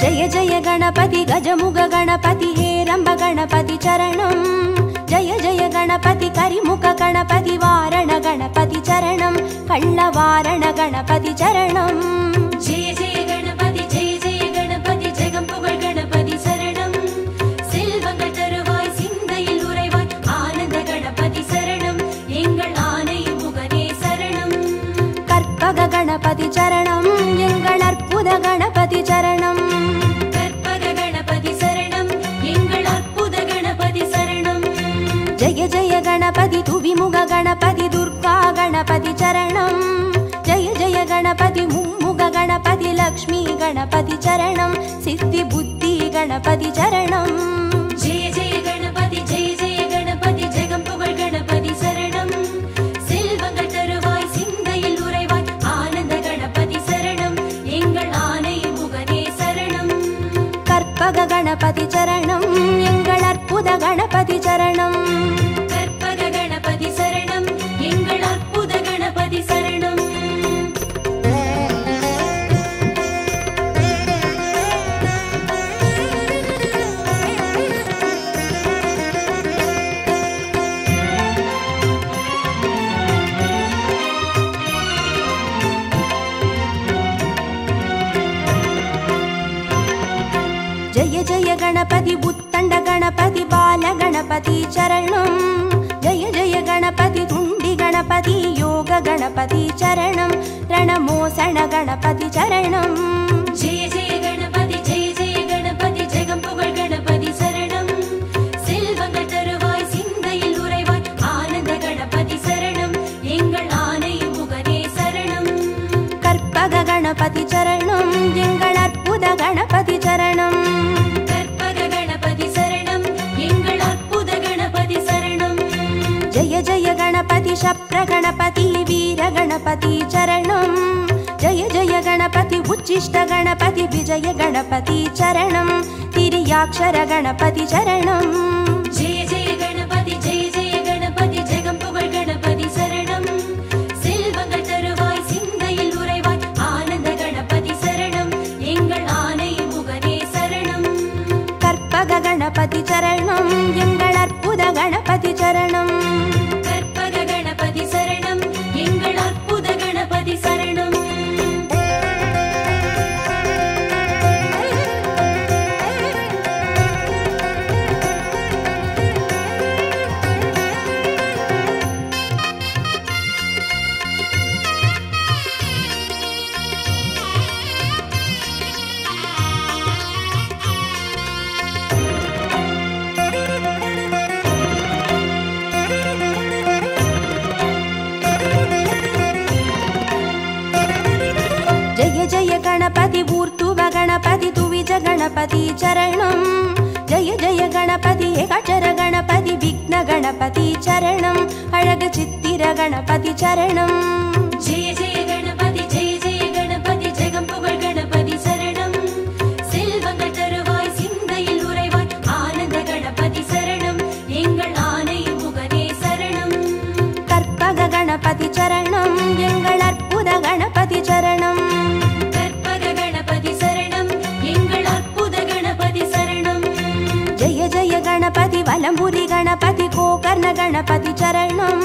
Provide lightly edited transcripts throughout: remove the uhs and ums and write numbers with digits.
जय जय गणपति गजमुग गणपति हेरंब गणपति चरणं जय जय गणपति करिमुख गणपति वारण गणपति चरणं कल्लवारण गणपति चरणं जय जय गणपति जगम्पुगळ गणपति शरणं செல்வங்கள் தருவாய் சிந்தையில் உறைவாய் ஆனந்த கணபதி சரணம் எங்கள் ஆனை முகனே சரணம் கற்பக गणपति चरणं எங்கள் அற்புத गणपति चरणं கற்பக கணபதி சரணம் எங்கள் அற்புத கணபதி சரணம் जय जय गणपति तुविमुग गणपति दुर्गा गणपति चरणं जय जय गणपति मुम्मुग गणपति लक्ष्मी गणपति चरणं सिद्धि बुद्धि गणपति चरणं जय जय गणपति जगम्पुगळ गणपति शरणं செல்வங்கள் தருவாய் சிந்தையில் உறைவாய் ஆனந்த கணபதி சரணம் எங்கள் ஆனை முகனே சரணம் கற்பக गणपति चरणं எங்கள் அற்புத गणपति चरणं கற்பக கணபதி சரணம் எங்கள் அற்புத கணபதி சரணம் जय जय गणपति बुत्तंड गणपति बाल गणपति चरणं जय जय गणपति तुंडी गणपति योग गणपति चरणं रणमोसण गणपति चरणं जय जय गणपति जगम्पुगळ गणपति शरणं செல்வங்கள் தருவாய் சிந்தையில் உறைவாய் ஆனந்த கணபதி சரணம் எங்கள் ஆனை முகனே சரணம் கற்பக गणपति चरणं எங்கள் அற்புத गणपति चरणं கற்பக கணபதி சரணம் எங்கள் அற்புத கணபதி சரணம் जय जय गणपति शप्र गणपति वीर गणपति चरणं जय जय गणपति उच्चिष्ट गणपति विजय गणपति चरणं तिर्याक्षर गणपति चरणं जय जय गणपति जगम्पुगळ गणपति शरणं செல்வங்கள் தருவாய் சிந்தையில் உறைவாய் ஆனந்த கணபதி சரணம் எங்கள் ஆனை முகனே சரணம் கற்பக गणपति चरणं எங்கள் அற்புத गणपति चरणं கற்பக கணபதி சரணம் எங்கள் அற்புத கணபதி சரணம் जय जय गणपति ऊर्ध्व गणपति तुविज गणपति चरणं जय जय गणपति एकाक्षर गणपति विघ्न गणपति चरणं अळग चित्तिर गणपति चरणं जय जय गणपति जगम्पुगळ गणपति शरणं செல்வங்கள் தருவாய் சிந்தையில் உறைவாய் ஆனந்த கணபதி சரணம் எங்கள் ஆனை முகனே சரணம் கற்பக गणपति चरणं எங்கள் அற்புத गणपति चरणं கற்பக கணபதி சரணம் எங்கள் அற்புத கணபதி சரணம் जय जय गणपति वलंबुरी गणपति गोकर्ण गणपति चरणं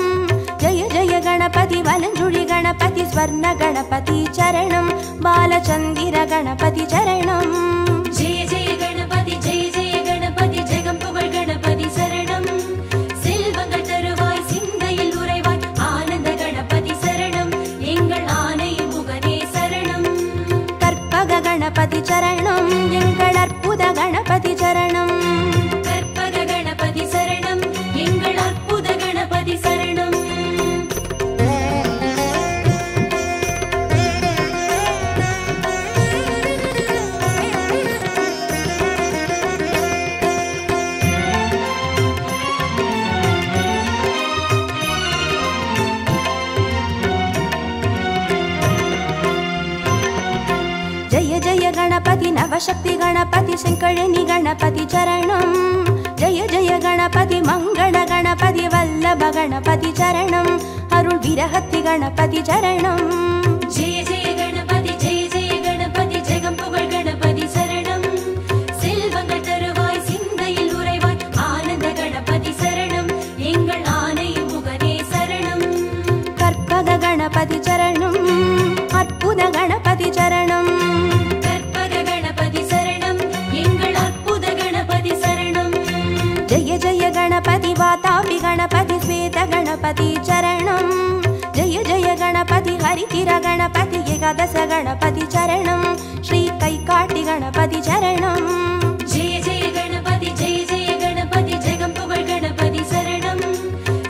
जय जय गणपति वलंजुळि गणपति स्वर्ण गणपति चरणं बालचंदिर गणपति चरणं जय जय गणपति जगम्पुगळ गणपति शरणं செல்வங்கள் தருவாய் சிந்தையில் உறைவாய் ஆனந்த கணபதி சரணம் எங்கள் ஆனை முகனே சரணம் கற்பக गणपति चरणं எங்கள் அற்புத गणपति चरणं கற்பக கணபதி சரணம் எங்கள் அற்புத கணபதி சரணம் जय जय गणपति नवशक्ति गणपति शंकरनि गणपति चरणं जय जय गणपति मंगल गणपति वल्लभ गणपति चरणं अरुள் विरहति गणपति चरणं जय जय गणपति जगम्पुगळ गणपति शरणं गणपति श्वेत गणपति चरणं जय जय गणपति हरितिर गणपति एकादश गणपति चरणं श्री कैकाटि गणपति चरणं जय जय गणपति जगं पुगळ गणपति शरणं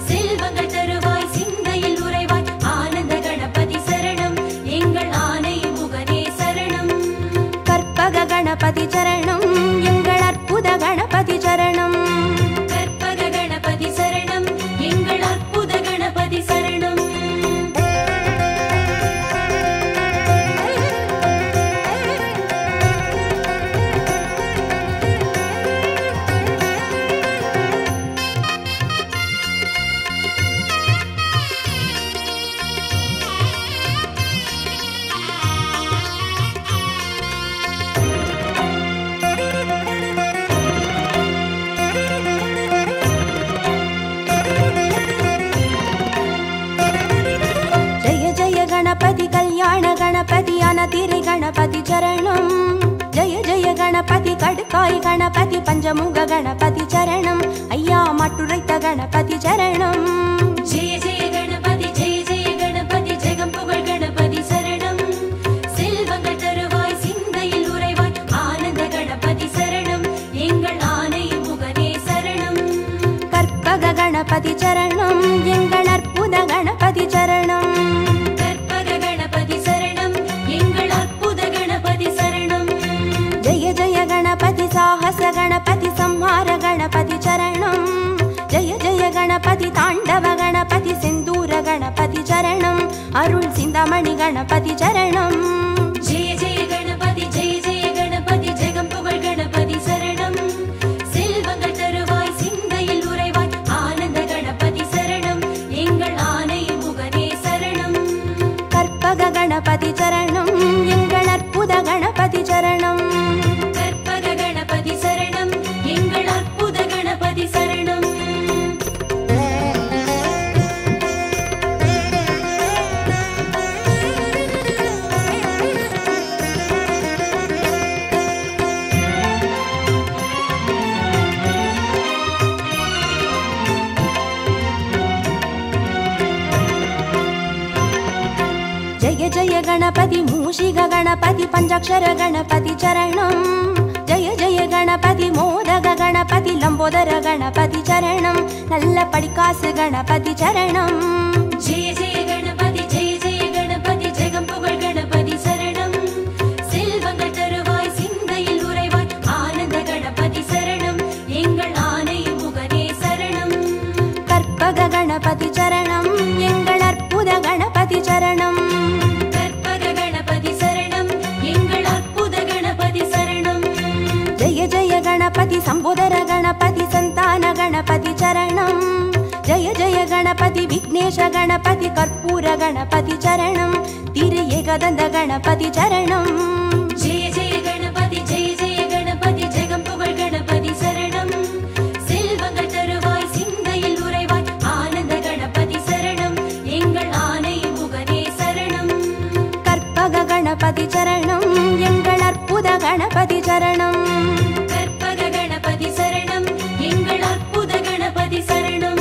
செல்வங்கள் தருவாய் சிந்தையில் உறைவாய் ஆனந்த கணபதி சரணம் எங்கள் ஆனை முகனே சரணம் கற்பக கணபதி சரணம் எங்கள் அற்புத கணபதி சரணம் கற்பக கணபதி சரணம் எங்கள் அற்புத கணபதி சரணம் गणपति कल्याण गणपति अनतिरि गणपति चरणं जय जय गणपति कड़काई गणपति पंचमुग गणपति चरणं अय्या मट्टुरैत्त गणपति चरणं जय जय गणपति जगं पुगळ गणपति शरणं செல்வங்கள் தருவாய் சிந்தையில் உறைவாய் ஆனந்த கணபதி சரணம் எங்கள் ஆனை முகனே சரணம் கற்பக गणपति चरणं எங்கள் அற்புத गणपति चरणं गणपति साहस गणपति संहार गणपति चरणं जय जय गणपति तांडव गणपति सिंदूर गणपति चरणं अरुள் सिंदमणि गणपति चरणं जय जय गणपति जगं पुगळ गणपति शरणं செல்வங்கள் தருவாய் சிந்தையில் உறைவாய் ஆனந்த கணபதி சரணம் எங்கள் ஆனை முகனே சரணம் கற்பக गणपति चरणं எங்கள் அற்புத गणपति चरणं சரணம் எங்கள் அற்புத கணபதி சரணம் जय जय गणपति मूषिक गणपति पंचाक्षर गणपति चरणं जय जय गणपति मोदक गणपति लंबोदर गणपति चरणं नल्ल पडिकासु गणपति चरणं जय जय गणपति जगं पुगळ गणपति शरणं செல்வங்கள் தருவாய் சிந்தையில் உறைவாய் ஆனந்த கணபதி சரணம் எங்கள் ஆனை முகனே சரணம் கற்பக गणपति चरणं எங்கள் அற்புத गणपति चरणं கற்பக கணபதி சரணம் எங்கள் அற்புத கணபதி சரணம் जय जय गणपति संबोधर गणपति संतान गणपति चरणं जय जय गणपति विघ्नेश गणपति कर्पूर गणपति चरणं तिरु एकदन्त गणपति चरणं जय जय गणपति जगं पुगळ गणपति शरणं செல்வங்கள் தருவாய் சிந்தையில் உறைவாய் ஆனந்த கணபதி சரணம் எங்கள் ஆனை முகனே சரணம் கற்பக गणपति चरणं எங்கள் அற்புத गणपति चरणं கற்பக கணபதி சரணம் எங்கள் அற்புத கணபதி சரணம்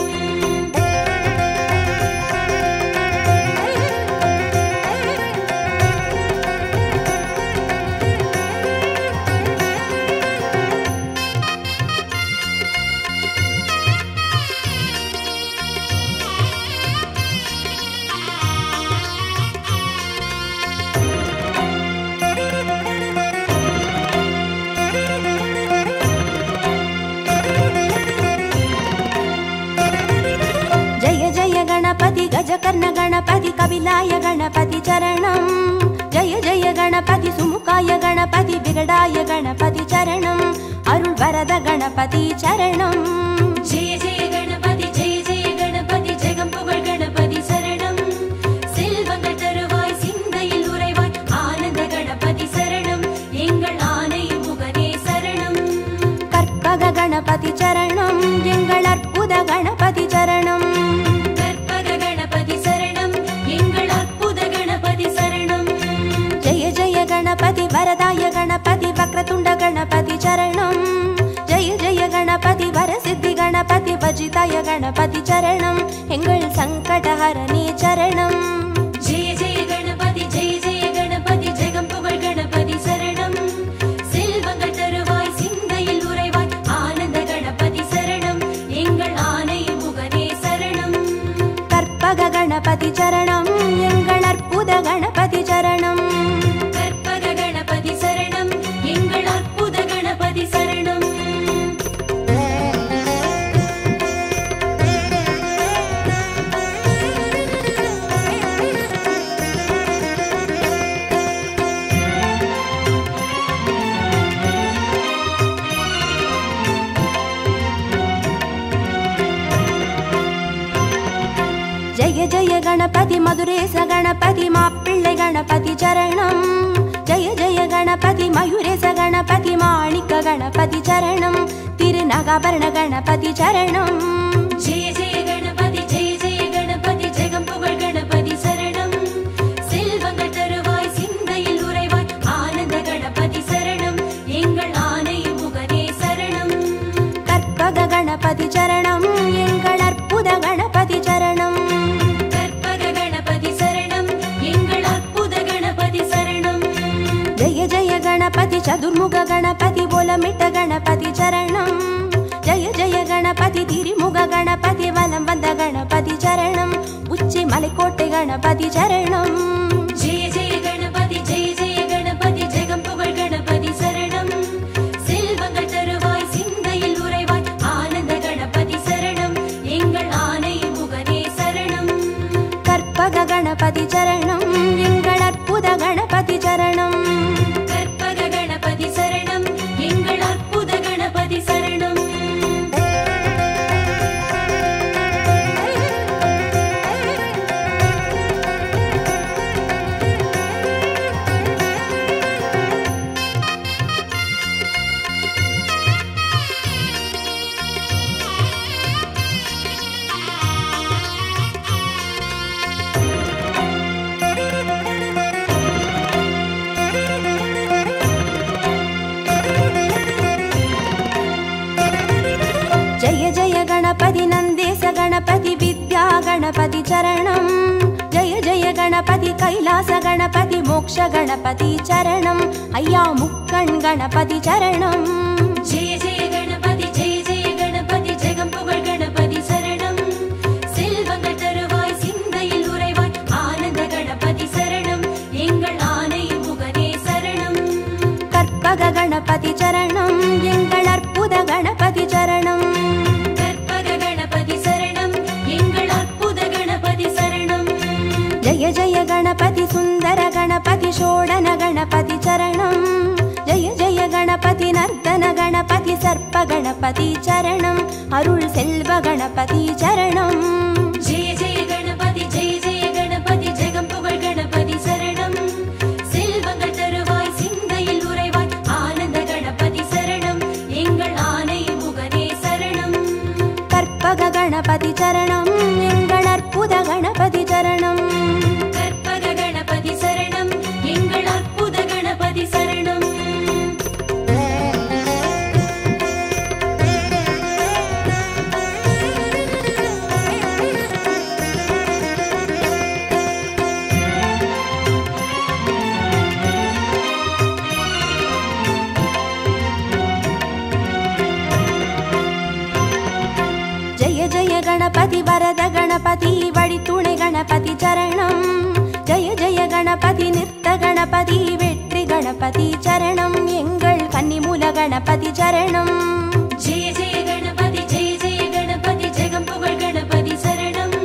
गणपति गजकर्ण गणपति कपिलाय गणपति चरणं जय जय गणपति सुमुखाय गणपति विगडाय गणपति चरणं अरुள் वरद गणपति चरणं जय जय गणपति जगं पुगळ गणपति शरणं செல்வங்கள் தருவாய் சிந்தையில் உறைவாய் ஆனந்த கணபதி சரணம் எங்கள் ஆனை முகனே சரணம் கற்பக गणपति चरणं எங்கள் அற்புத गणपति चरणं गणपति वरदाय गणपति वक्रतुंड गणपति चरणं जय जय गणपति वरसिद्धि கணபதி சரணம் எங்கள் சங்கடஹரணே சரணம் ஜெய ஜெய கணபதி ஜெய ஜெய கணபதி ஜெகம் புகழ் கணபதி சரணம் செல்வங்கள் தருவாய் சிந்தையில் உறைவாய் ஆனந்த கணபதி சரணம் எங்கள் ஆனை முகனே சரணம் கற்பக கணபதி சரணம் எங்கள் அற்புத கணபதி சரணம் கற்பக கணபதி சரணம் எங்கள் அற்புத கணபதி சரணம் ஜெய ஜெய கணபதி மதுரேச கணபதி மாப்பிள்ளை கணபதி சரணம் ஜெய ஜெய கணபதி மயூரேச கணபதி மாணிக்க கணபதி சரணம் திருநகாபரண கணபதி சரணம் ஜெய ஜெய கணபதி ஜெய ஜெய கணபதி ஜெகம் புகழ் கணபதி சரணம் செல்வங்கள் தருவாய் சிந்தையில் உறைவாய் ஆனந்த கணபதி சரணம் எங்கள் ஆனை முகனே சரணம் கற்பக கணபதி சரணம் எங்கள் அற்புத கணபதி சரணம் கற்பக கணபதி சரணம் எங்கள் அற்புத கணபதி சரணம் ஜெய ஜெய கணபதி சதுர்முக கணபதி போலமிட்ட கணபதி சரணம் ஜெய ஜெய கணபதி திரிமுக கணபதி வலம் வந்த கணபதி சரணம் உச்சி மலைக்கோட்டை கணபதி சரணம் ஜெய ஜெய கணபதி ஜெய ஜெய கணபதி ஜெகம் புகழ் கணபதி சரணம் செல்வங்கள் தருவாய் சிந்தையில் உறைவாய் ஆனந்த கணபதி சரணம் எங்கள் ஆனை முகனே சரணம் கற்பக கணபதி சரணம் எங்கள் அற்புத கணபதி சரணம் கற்பக கணபதி சரணம் எங்கள் அற்புத கணபதி சரணம் ஜெய ஜெய கணபதி நந்தேச கணபதி வித்யா கணபதி சரணம் ஜெய ஜெய கணபதி கைலாச கணபதி மோக்ஷ கணபதி சரணம் ஐயா முக்கண் கணபதி சரணம் ஜெய ஜெய கணபதி ஜெய ஜெய கணபதி ஜெகம் புகழ் கணபதி சரணம் செல்வங்கள் தருவாய் சிந்தையில் உறைவாய் ஆனந்த கணபதி சரணம் எங்கள் ஆனை முகனே சரணம் கற்பக கணபதி சரணம் எங்கள் அற்புத கணபதி சரணம் கற்பக கணபதி சரணம் எங்கள் அற்புத கணபதி சரணம் ஜெய ஜெய கணபதி சுந்தர கணபதி ஷோடன கணபதி சரணம் ஜெய ஜெய கணபதி நர்த்தன கணபதி சர்ப்ப கணபதி சரணம் அருள் செல்வ கணபதி சரணம் ஜெய ஜெய கணபதி ஜெய ஜெய கணபதி ஜெகம் புகழ் கணபதி சரணம் செல்வங்கள் தருவாய் சிந்தையில் உறைவாய் ஆனந்த கணபதி சரணம் எங்கள் ஆனை முகனே சரணம் கற்பக கணபதி சரணம் எங்கள் அற்புத கணபதி சரணம் கற்பக கணபதி சரணம் எங்கள் அற்புத கணபதி சரணம் ஜெய ஜெய கணபதி வரத கணபதி வழித்துணை கணபதி சரணம் ஜெய ஜெய கணபதி நிறுத்த கணபதி வெற்றி கணபதி சரணம் எங்கள் கன்னிமூல கணபதி சரணம் ஜெய ஜெய கணபதி ஜெய ஜெய கணபதி ஜெகம் புகழ் கணபதி சரணம்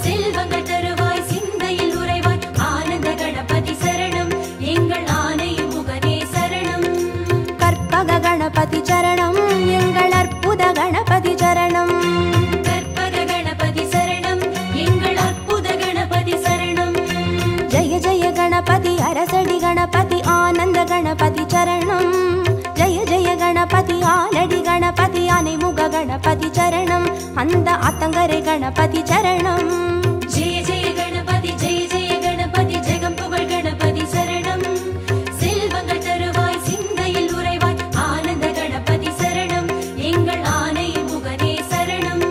செல்வங்கள் தருவாய் சிந்தையில் உறைவாய் ஆனந்த கணபதி சரணம் எங்கள் ஆனை முகனே சரணம் கற்பக கணபதி சரணம் எங்கள் அற்புத கணபதி சரணம் கற்பக கணபதி சரணம் எங்கள் அற்புத கணபதி சரணம் ஜெய ஜெய கணபதி அரசடி கணபதி ஆனந்த கணபதி சரணம் ஜெய ஜெய கணபதி ஆலடி கணபதி அனைமுக கணபதி சரணம் அந்த ஆத்தங்கரை கணபதி சரணம் ஜெய ஜெய கணபதி ஜெய ஜெய கணபதி ஜெகம் புகழ் கணபதி சரணம் செல்வங்கள் தருவாய் சிந்தையில் உறைவாய் ஆனந்த கணபதி சரணம் எங்கள் ஆனை முகனே சரணம்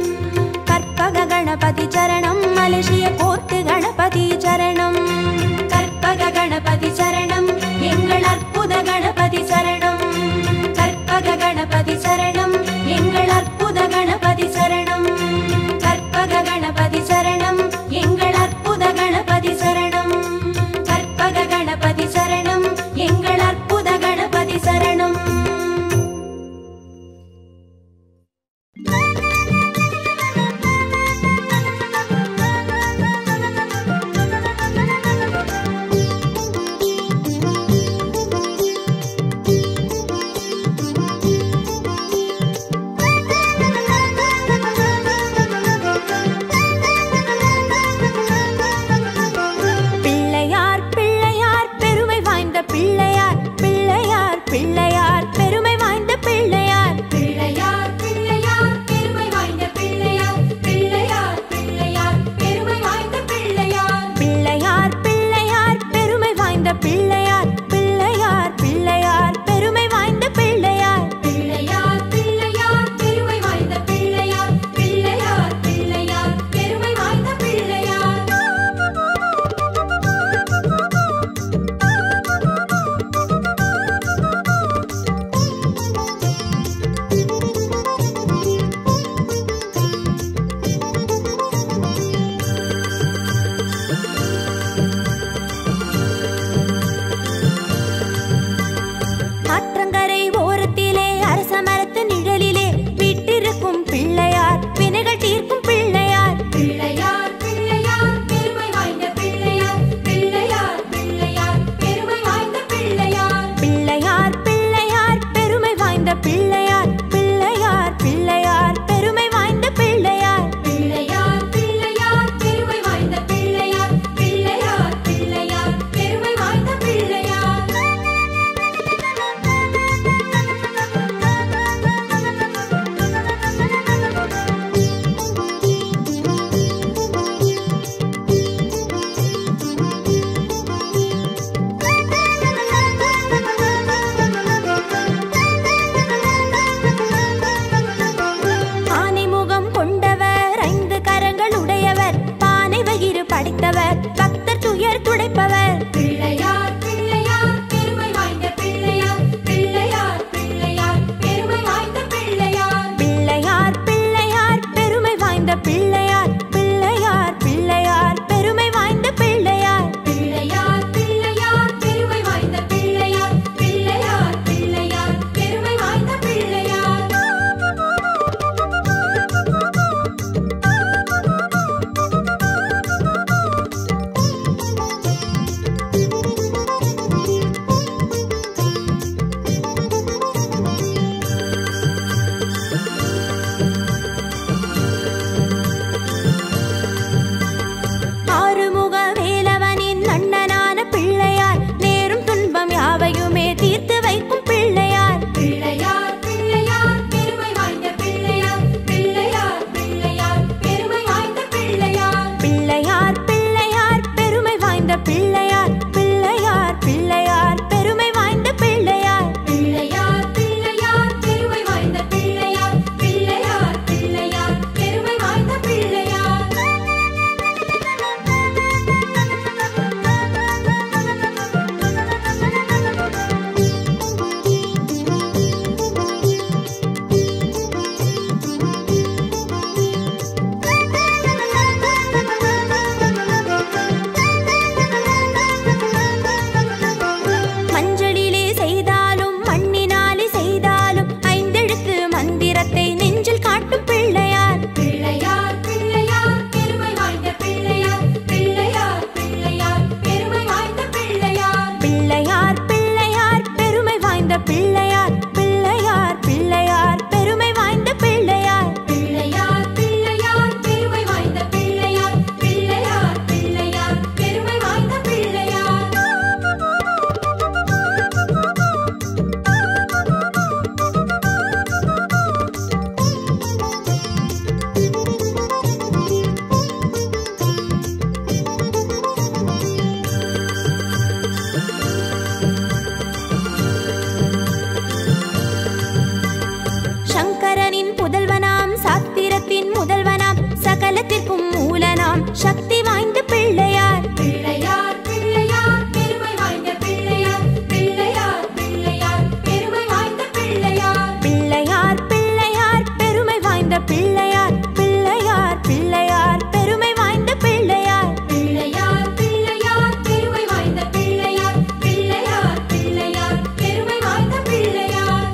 சக்தி வாய்ந்த பிள்ளையார். பிள்ளையார் பிள்ளையார் பெருமை வாய்ந்த பிள்ளையார். பிள்ளையார் பிள்ளையார் பெருமை வாய்ந்த பிள்ளையார். பிள்ளையார் பிள்ளையார் பெருமை வாய்ந்த பிள்ளையார். பிள்ளையார் பிள்ளையார் பெருமை வாய்ந்த பிள்ளையார். பிள்ளையார் பிள்ளையார் பெருமை வாய்ந்த பிள்ளையார். பிள்ளையார் பிள்ளையார் பெருமை வாய்ந்த பிள்ளையார்.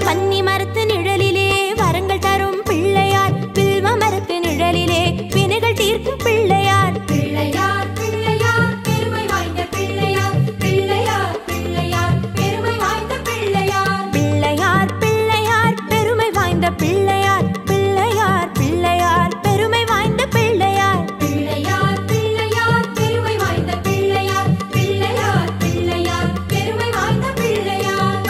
பன்னி மரத்து நிழலிலே வரங்கள் தரும் பிள்ளையார். வில்வ மரத்து நிழலிலே வினைகள் தீர்க்கும் பிள்ளையார். பிள்ளையார் பிள்ளையார் பெருமை வாய்ந்த பிள்ளையார். பிள்ளையார் பிள்ளையார் பெருமை வாய்ந்த பிள்ளையார். பிள்ளையார் பிள்ளையார் பெருமை வாய்ந்த பிள்ளையார். பிள்ளையார் பிள்ளையார் பெருமை வாய்ந்த பிள்ளையார். பிள்ளையார் பிள்ளையார் பெருமை வாய்ந்த பிள்ளையார். பிள்ளையார் பிள்ளையார் பெருமை வாய்ந்த பிள்ளையார்.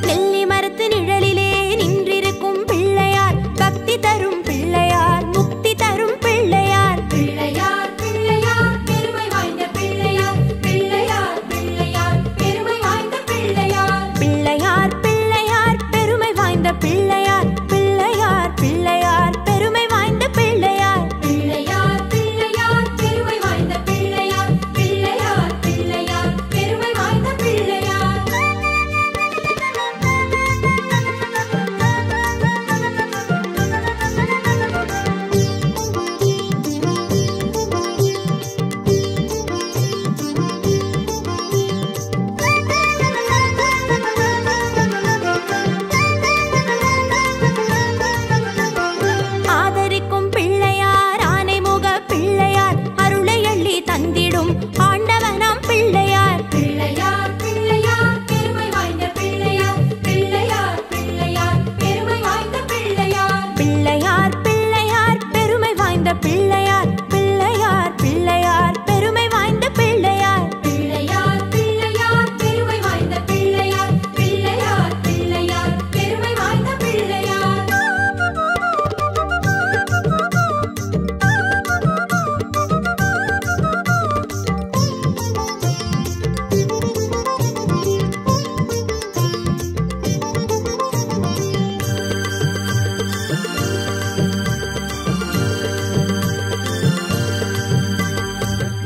நெல்லி மரத்து நிழலிலே நின்றிருக்கும் பிள்ளையார். பக்தி தரும் பிள்ளையார். முக்தி தரும் பிள்ளையார். பிள்ளையார் பிள்ளையார் பெருமை வாய்ந்த பிள்ளையார். பிள்ளையார் பிள்ளையார் பெருமை வாய்ந்த பிள்ளையார். பிள்ளையார் பிள்ளையார் பெருமை வாய்ந்த பிள்ளையார். பிள்ளையார் பிள்ளையார் பெருமை வாய்ந்த பிள்ளையார். பிள்ளையார் பிள்ளையார் பெருமை வாய்ந்த பிள்ளையார். பிள்ளையார் பிள்ளையார் பெருமை வாய்ந்த பிள்ளையார். ஆதரிக்கும் பிள்ளையார். ஆனைமுக பிள்ளையார். அருளை அள்ளி தந்திடும் ஆண்டவனாம் பிள்ளையார். பிள்ளையார் பிள்ளையார் பெருமை வாய்ந்த பிள்ளையார். பிள்ளையார் பிள்ளையார் பெருமை வாய்ந்த பிள்ளையார். பிள்ளையார் பிள்ளையார் பெருமை வாய்ந்த பிள்ளையார். பிள்ளையார் பிள்ளையார் பெருமை வாய்ந்த பிள்ளையார். பிள்ளையார் பிள்ளையார் பெருமை வாய்ந்த பிள்ளையார். பிள்ளையார் பிள்ளையார் பெருமை வாய்ந்த பிள்ளையார்.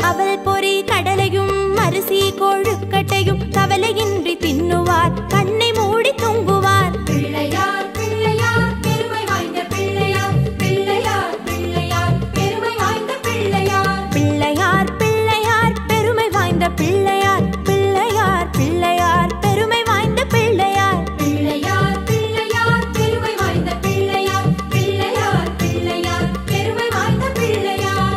அவல் பொறி கடலையும் அரிசி கொழுக்கட்டையும் கவலையின்றி தின்னுவார். கண்ணை மூடி தூங்குவார். பிள்ளையார் பிள்ளையார் பெருமை வாய்ந்த பிள்ளையார். பிள்ளையார் பிள்ளையார் பெருமை வாய்ந்த பிள்ளையார். பிள்ளையார் பிள்ளையார் பெருமை வாய்ந்த பிள்ளையார். பிள்ளையார் பிள்ளையார் பெருமை வாய்ந்த பிள்ளையார். பிள்ளையார் பிள்ளையார் பெருமை வாய்ந்த பிள்ளையார். பிள்ளையார் பிள்ளையார் பெருமை வாய்ந்த பிள்ளையார்.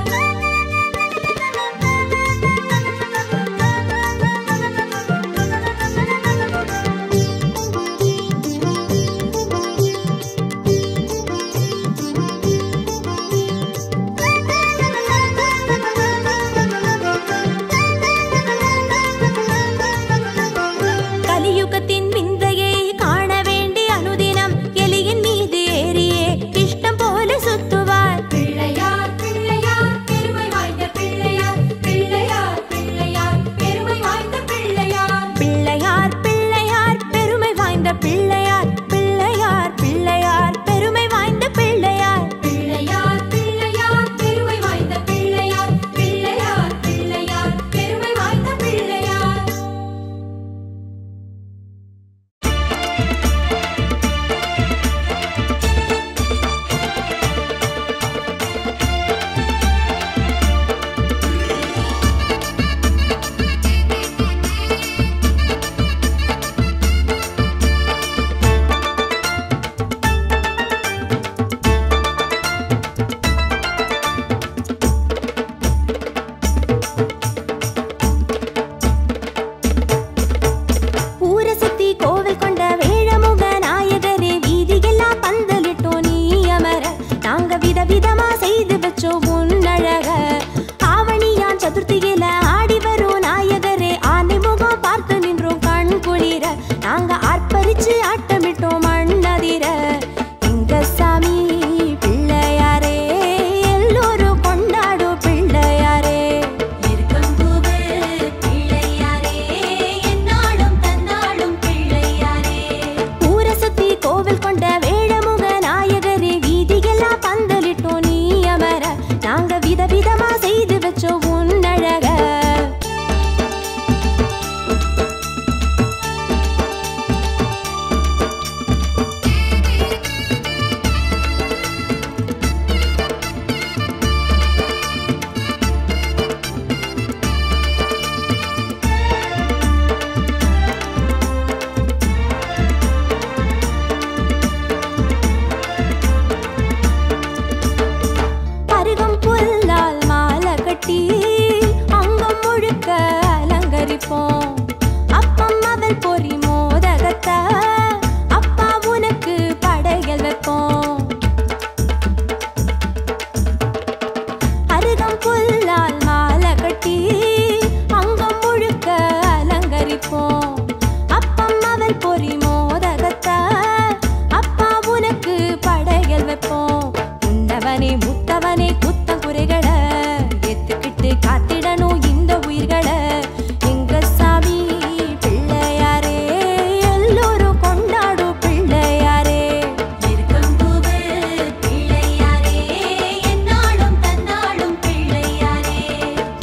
விதவிதமா செய்து வச்சோம் உன்னழக. ஆவணியான் சதுர்த்தியில ஆடி வரும் நாயகரே ஆனை முகம் பார்த்து நின்றோம் கண் குளிர. நாங்க ஆர்ப்பரிச்சு ஆட்டமிட்டோம் மண்ணதிர. எங்க சாமி பிள்ளையாரே எல்லோரும் கொண்டாடும் பிள்ளையாரே. இருக்கம்பூவே பிள்ளையாரே என்னாலும் தன்னாலும் பிள்ளையாரே. ஊரை சுத்தி கோவில் கொண்ட வேடமுக நாயகரே வீதியெல்லாம் பந்தலிட்டோம் நீ அமர. நாங்க விதவிதமா செய்து வச்சோம் உன்னழக. அருகம் புல்லால் மாலை கட்டி அங்கம் முழுக்க அலங்கரிப்போம். அப்பம் அவள் பொறி மோதகத்தை அப்பா உனக்கு படையல் வைப்போம். அருகம் புல்லால் மாலை கட்டி அங்கம் முழுக்க அலங்கரிப்போம். அப்பம் அவள் பொறி மோதகத்தை அப்பா உனக்கு படையல் வைப்போம். உன்னவனே முத்தவனே குத்தம் குறைகளை எத்துக்கிட்டு காத்திடணும் இந்த உயிர்களை. எங்க சாமி பிள்ளையாரே எல்லோரும் கொண்டாடும் பிள்ளையாரே. இருக்கம்பூவே பிள்ளையாரே என்னாலும் தன்னாலும் பிள்ளையாரே.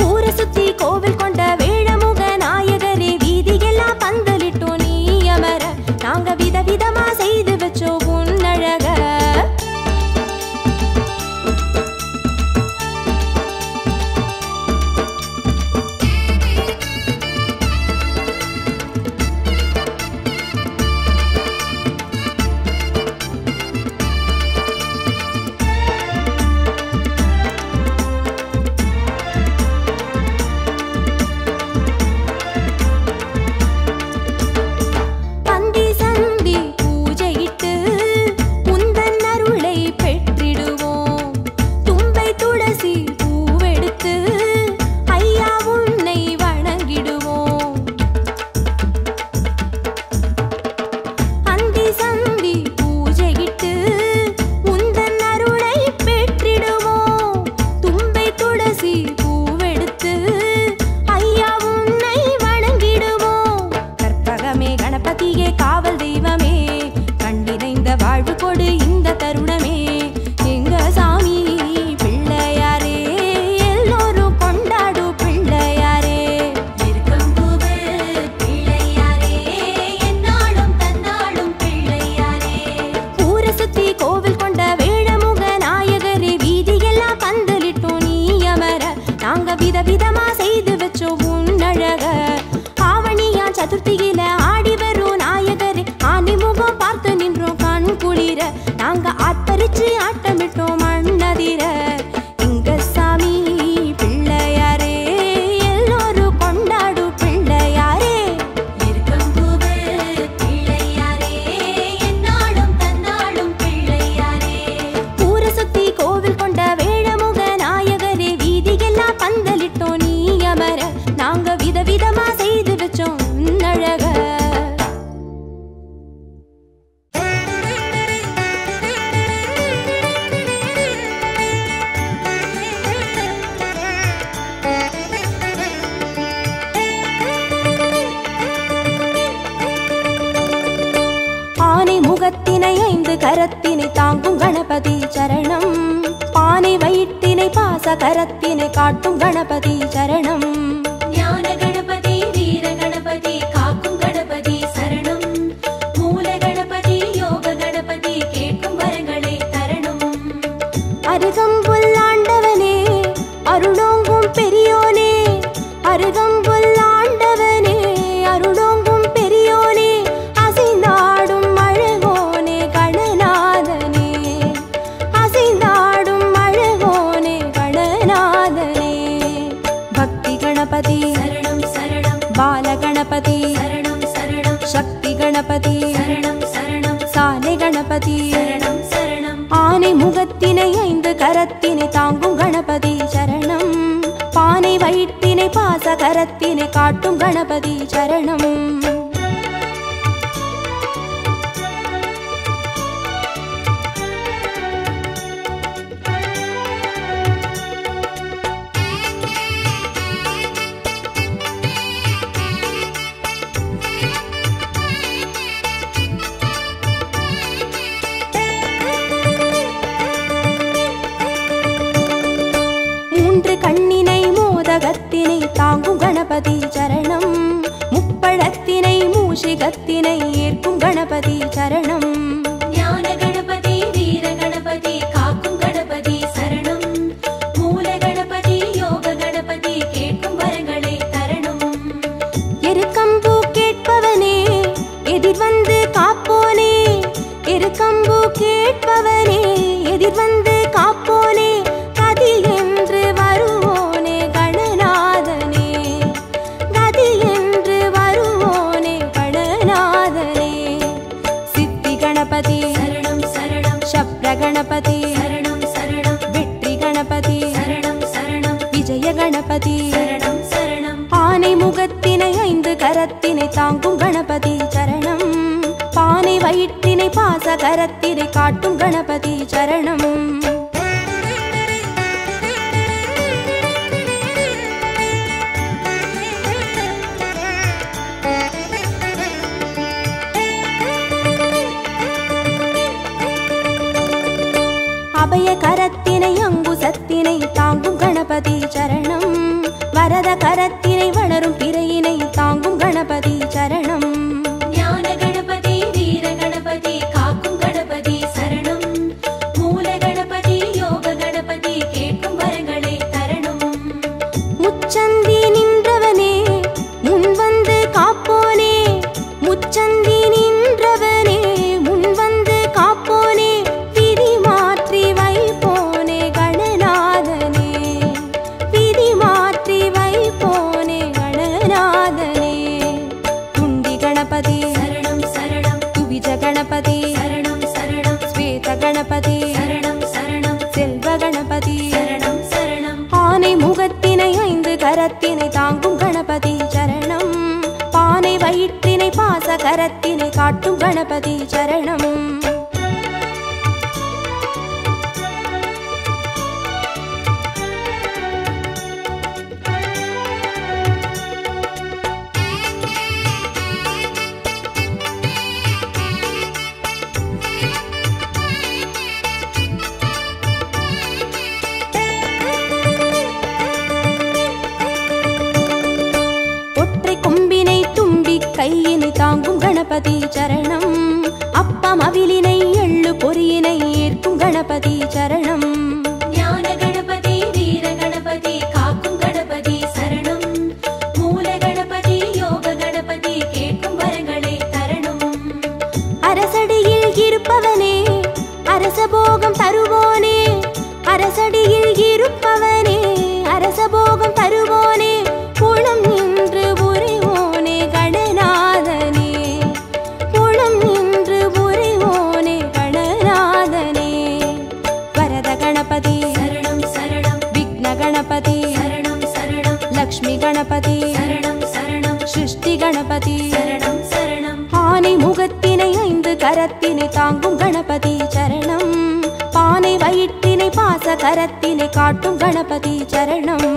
ஊரை சுத்தி கோவில் கொண்ட வேழமுக நாயகரே வீதியெல்லாம் பந்தலிட்டோம் நீ அமர. நாங்க விதவிதமா செய்து வச்சோம் உன்னழக. பந்தி சந்தி பூஜையிட்டு உந்தன் அருளை பெற்றிடுவோம். தும்பை துளசி பூவெடுத்து ஐயா உன்னை வணங்கிடுவோம். பந்தி சந்தி பூஜையிட்டு உந்தன் அருளை பெற்றிடுவோம். தும்பை துளசி பூவெடுத்து ஐயா உன்னை வணங்கிடுவோம். கற்பகமே கணபதியே காவல் தெய்வமே கண்டினைந்த வாழ்வு கொடு இந்த தருணமே. எங்க சாமி பிள்ளையாரே எல்லோரும் கொண்டாடும் பிள்ளையாரே. இருக்கம்பூவே பிள்ளையாரே என்னாலும் தன்னாலும் பிள்ளையாரே. ஊரை சுத்தி கோவில் கொண்ட வேழமுக நாயகரே வீதியெல்லாம் பந்தலிட்டோம் நீ அமர. நாங்க விதவிதமா செய்து வச்சோம் உன்னழக. ஆவணியான் சதுர்த்தியில ஆடி வரும் நாயகரே ஆனை முகம் பார்த்து நின்றோம் கண் குளிர. நாங்க ஆர்ப்பரிச்சு ஆட்டமிட்டோம் மண்ணதிர. எங்க சாமி பிள்ளையாரே எல்லோரும் கொண்டாடும் பிள்ளையாரே. இருக்கம்பூவே பிள்ளையாரே என்னாலும் தன்னாலும் பிள்ளையாரே. ஊரை சுத்தி கோவில் கொண்ட வேழமுக நாயகரே வீதியெல்லாம் பந்தலிட்டோம் நீ அமர. நாங்க விதவிதமா செய்து வச்சோம் உன்னழக. ஆனை முகத்தினை 5 கரத்தினை தாங்கும் கணபதி சரணம். பானை வயிற்றினை பாச கரத்தினை காட்டும் கணபதி சரணம். ஞான கணபதி வீர கணபதி காக்கும் கணபதி சரணம். மூல கணபதி யோக கணபதி கேட்கும் வரங்களை தரணும். அருகம்புல் ஆண்டவனே அருளோங்கும் பெரியோனே. அருகம்புல் ஆண்டவனே அருளோங்கும் பெரியோனே. அசைந்தாடும் அழகோனே கணநாதனே. அசைந்தாடும் அழகோனே கணநாதனே. பக்தி கணபதி சரணம் சரணம். பால கணபதி சரணம் சரணம். சக்தி கணபதி சரணம் சரணம். சாலை கணபதி சரணம் சரணம். ஆனை முகத்தினை 5 கரத்தினை தாங்கும் கணபதி சரணம். பானை வயிற்றினை பாச கரத்தினை காட்டும் கணபதி சரணம். கண்ணினை மோதகத்தினை தாங்கும் கணபதி சரணம். முப்பழத்தினை மூஷிகத்தினை ஏற்கும் கணபதி சரணம். ஞான கணபதி வீர கணபதி காக்கும் கணபதி சரணம். மூல கணபதி யோக கணபதி கேட்கும் வரங்களை தரணும். எருக்கம்பூ கேட்பவனே எதிர் வந்து காப்போனே. எருக்கம்பூ கேட்பவனே எதிர் வந்து காப்போனே. கதி என்று வருவோனே கணநாதனே. கதி என்று வருவோனே கணநாதனே. சித்தி கணபதி சரணம் சரணம். சப்ர கணபதி சரணம் சரணம். வெற்றி கணபதி சரணம் சரணம். விஜய கணபதி சரணம் சரணம். ஆனை முகத்தினை 5 கரத்தினை தாங்கும் கணபதி சரணம். பானை வயிற்றினை பாச கரத்தினை காட்டும் கணபதி சரணம். அபய கரத்தினை அங்குசத்தினை தாங்கும் கணபதி சரணம். வரத கரத்தினை வளரும் பிறையினை தாங்கும் கணபதி சரணம். ஞான கணபதி வீர கணபதி காக்கும் கணபதி சரணம். மூல கணபதி யோக கணபதி கேட்கும் வரங்களை தரணும். முச்சந்தி நின்றவனே முன் வந்து காப்போனே. முச்சந்தி நின்றவனே முன் வந்து காப்போனே. விதி மாற்றி வைப்போனே கணநாதனே. விதி மாற்றி வைப்போனே கணநாதனே. துண்டி கணபதி சரணம் சரணம். துவிஜ கணபதி சரணம் சரணம். ஸ்வேத கணபதி சரணம் சரணம். செல்வ கணபதி சரணம் சரணம். ஆனை முகத்தினை 5 கரத்தினை தாங்கும் கணபதி சரணம். பானை வயிற்றினை பாச கரத்தினை காட்டும் கணபதி சரணம். ஒற்றை கொம்பினை தும்பி கையினை தாங்கும் கணபதி சரணம். அப்பம் அவிலினை எள்ளு பொறியினை ஏற்கும் கணபதி சரணம். ஞான கணபதி வீர கணபதி காக்கும் கணபதி சரணம். மூல கணபதி யோக கணபதி கேட்கும் வரங்களை தரணும். அரசடியில் இருப்பவனே அரசபோகம் தருவோனே. அரசடியில் இருப்பவனே அரசபோகம் தருவோனே. புலம் நின்று புரிவோனே கணநாதனே. புலம் நின்று புரிவோனே கணநாதனே. வரத கணபதி சரணம் சரணம். விக்ன கணபதி சரணம் சரணம். லக்ஷ்மி கணபதி சரணம் சரணம். சிருஷ்டி கணபதி சரணம் சரணம். ஆனை முகத்தினை 5 கரத்தினை தாங்கும் கணபதி சரணம். பானை வயிற்றினை பாச கரத்தினை காட்டும் கணபதி சரணம்.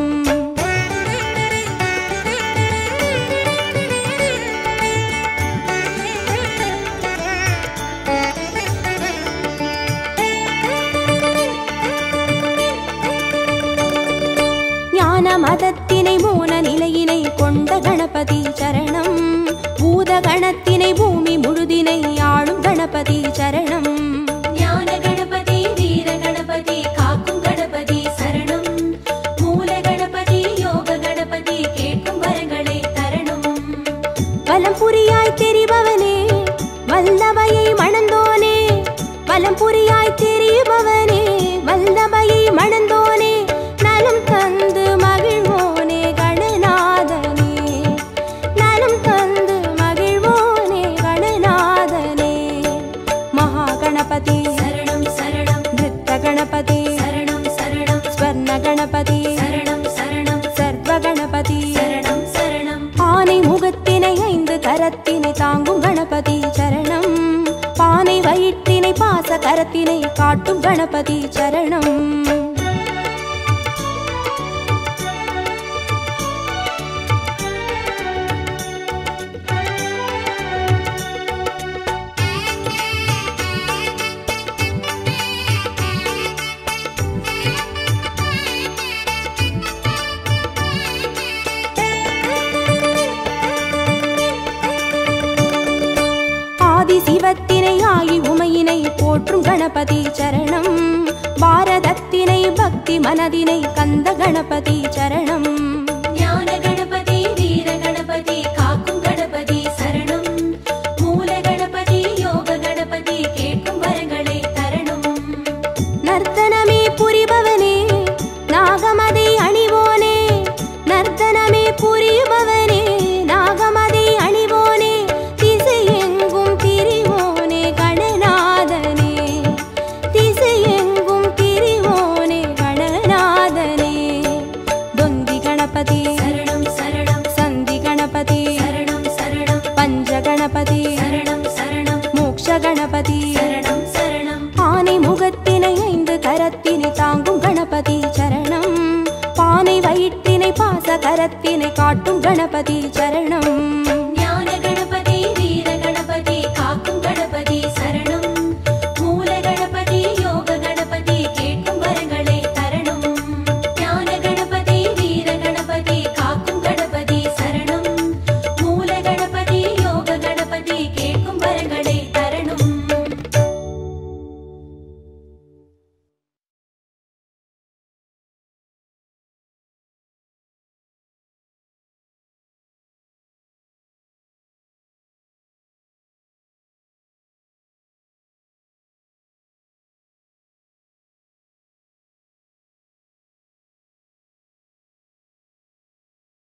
ஞான மதத்தினை மோன நிலையினை கொண்ட கணபதி சரணம். பூத கணத்தினை பூமி முழுதினை ஆளும் கணபதி சரணம். ஞான கணபதி வீர கணபதி காக்கும் கணபதி சரணம். மூல கணபதி யோக கணபதி கேட்கும் வரங்களை தரணும். வலம் புரியாய் தெரிபவனே வல்லபையை மணந்தோனே. வலம் புரியாய் தெரிபவனே வல்லபையை மணந்தோனே. நலம் தந்து மகிழ்வோனே கண கணபதி சரணம் சரணம் சர்வ கணபதி சரணம் சரணம் ஆனை முகத்தினை 5 கரத்தினை தாங்கும் கணபதி சரணம் பானை வயிற்றினை பாச கரத்தினை காட்டும் கணபதி சரணம் சிவத்தினை ஆகி உமையினை போற்றும் கணபதி சரணம் பாரதத்தினை பக்தி மனதினை கந்த கணபதி சரணம் ஞான கணபதி வீர கணபதி காக்கும் கணபதி சரணம் மூல கணபதி யோக கணபதி கேட்கும் வரங்களை தரணும் நர்த்தனமே புரிபவனே நாகமதை அணிவோனே நர்த்தனமே புரிபவனே நாகமதை அணிவோனே திசையெங்கும் திரிவோனே கணநாதனே திசையெங்கும் திரிவோனே கணநாதனே தொந்தி கணபதி சரணம் சரணம் சந்தி கணபதி சரணம் சரணம் பஞ்ச கணபதி சரணம் சரணம் மோக்ஷ கணபதி சரணம் சரணம் ஆனை முகத்தினை 5 கரத்தினை தாங்கும் கணபதி சரணம் பானை வயிற்றினை பாச கரத்தினை காட்டும் கணபதி சரணம்